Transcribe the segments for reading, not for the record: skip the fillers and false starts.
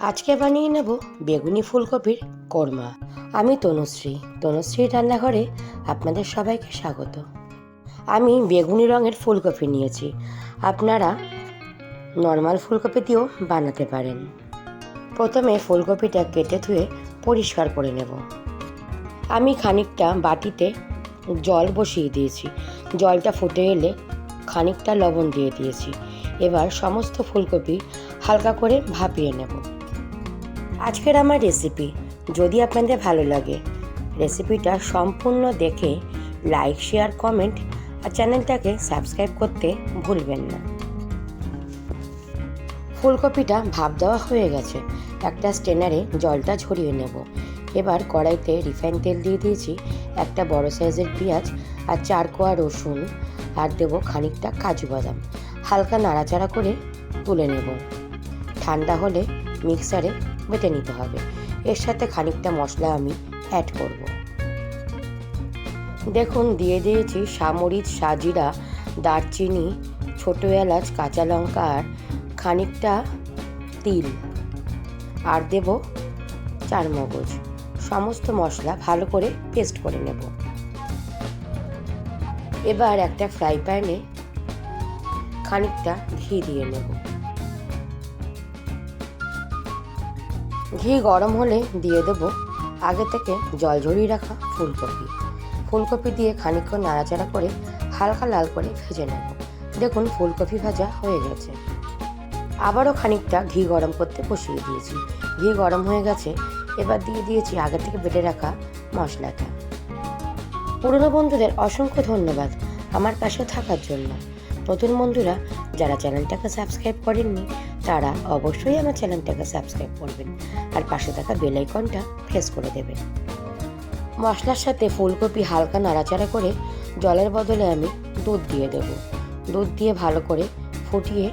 আজকে বানিয়ে নেব বেগুনি ফুলকপির কোরমা। আমি তনুশ্রীর রান্নাঘরে আপনাদের সবাইকে স্বাগত। আমি বেগুনি রঙের ফুলকপি নিয়েছি, আপনারা নর্মাল ফুলকপি দিয়েও বানাতে পারেন। প্রথমে ফুলকপিটা কেটে ধুয়ে পরিষ্কার করে নেব। আমি খানিকটা বাটিতে জল বসিয়ে দিয়েছি, জলটা ফুটে এলে খানিকটা লবণ দিয়ে দিয়েছি। এবার সমস্ত ফুলকপি হালকা করে ভাপিয়ে নেব। আজকের আমার রেসিপি যদি আপনাদের ভালো লাগে, রেসিপিটা সম্পূর্ণ দেখে লাইক, শেয়ার, কমেন্ট আর চ্যানেলটাকে সাবস্ক্রাইব করতে ভুলবেন না। ফুলকপিটা ভাপ দেওয়া হয়ে গেছে, একটা স্ট্রেনারে জলটা ঝরিয়ে নেব। এবার কড়াইতে রিফাইন তেল দিয়ে দিয়েছি, একটা বড় সাইজের পেঁয়াজ আর 4 কোয়া রসুন আর দেবো খানিকটা কাজু বাদাম। হালকা নাড়াচাড়া করে তুলে নেব। ঠান্ডা হলে মিক্সারে বেটে নিতে হবে। এর সাথে খানিকটা মশলা আমি অ্যাড করব। দেখুন দিয়ে দিয়েছি সামরিচ, সাজিরা, দারচিনি, ছোটো এলাচ, কাঁচা লঙ্কা আর খানিকটা তিল আর দেব চারমগজ। সমস্ত মশলা ভালো করে পেস্ট করে নেব। এবার একটা ফ্রাই প্যানে খানিকটা ঘি দিয়ে নেব। ঘি গরম হলে দিয়ে দেব আগে থেকে জল ঝরিয়ে রাখা ফুলকপি দিয়ে খানিকক্ষণ নাড়াচাড়া করে হালকা লাল করে ভেজে নেব। দেখুন ফুলকপি ভাজা হয়ে গেছে। আবারও খানিকটা ঘি গরম করতে বসিয়ে দিয়েছি। ঘি গরম হয়ে গেছে, এবার দিয়ে দিয়েছি আগে থেকে বেটে রাখা মশলাটা। পুরনো বন্ধুদের অসংখ্য ধন্যবাদ আমার পাশে থাকার জন্য। নতুন বন্ধুরা যারা চ্যানেলটাকে সাবস্ক্রাইব করেননি তারা অবশ্যই আমার চ্যানেলটাকে সাবস্ক্রাইব করবেন আর পাশে থাকা বেল আইকনটা প্রেস করে দেবেন। মশলার সাথে ফুলকপি হালকা নাড়াচাড়া করে জলের বদলে আমি দুধ দিয়ে দেব। দুধ দিয়ে ভালো করে ফুটিয়ে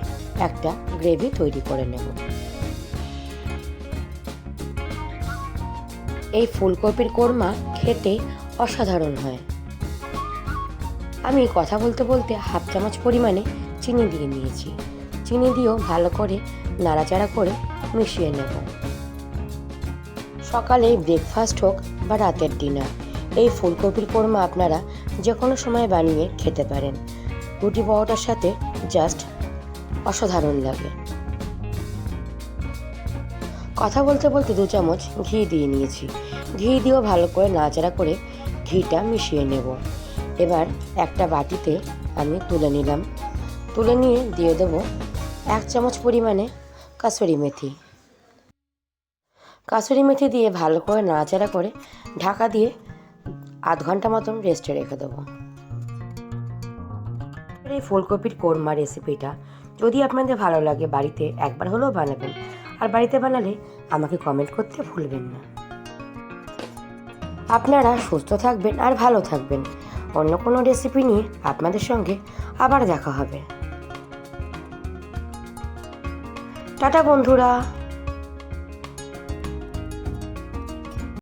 একটা গ্রেভি তৈরি করে নেব। এই ফুলকপির কোরমা খেতে অসাধারণ হয়। আমি কথা বলতে বলতে হাফ চামচ পরিমাণে চিনি দিয়ে নিয়েছি। চিনি দিয়েও ভালো করে নাড়াচাড়া করে মিশিয়ে নেব। সকালে ব্রেকফাস্ট হোক বা রাতের ডিনার, এই ফুলকপির কোরমা আপনারা যে কোনো সময় বানিয়ে খেতে পারেন। রুটি পরোটার সাথে জাস্ট অসাধারণ লাগে। কথা বলতে বলতে 2 চামচ ঘি দিয়ে নিয়েছি। ঘি দিয়েও ভালো করে নাড়াচাড়া করে ঘিটা মিশিয়ে নেব। এবার একটা বাটিতে আমি তুলে নিলাম। তুলে নিয়ে দিয়ে দেবো 1 চামচ পরিমাণে কাসুরি মেথি। কাসুরি মেথি দিয়ে ভালো করে নাড়াচাড়া করে ঢাকা দিয়ে আধ ঘন্টা মতন রেস্টে রেখে দেবো। এই ফুলকপির কোরমা রেসিপিটা যদি আপনাদের ভালো লাগে বাড়িতে একবার হলেও বানাবেন, আর বাড়িতে বানালে আমাকে কমেন্ট করতে ভুলবেন না। আপনারা সুস্থ থাকবেন আর ভালো থাকবেন। অন্য কোনো রেসিপি নিয়ে আপনাদের সঙ্গে আবার দেখা হবে। টাটা বন্ধুরা।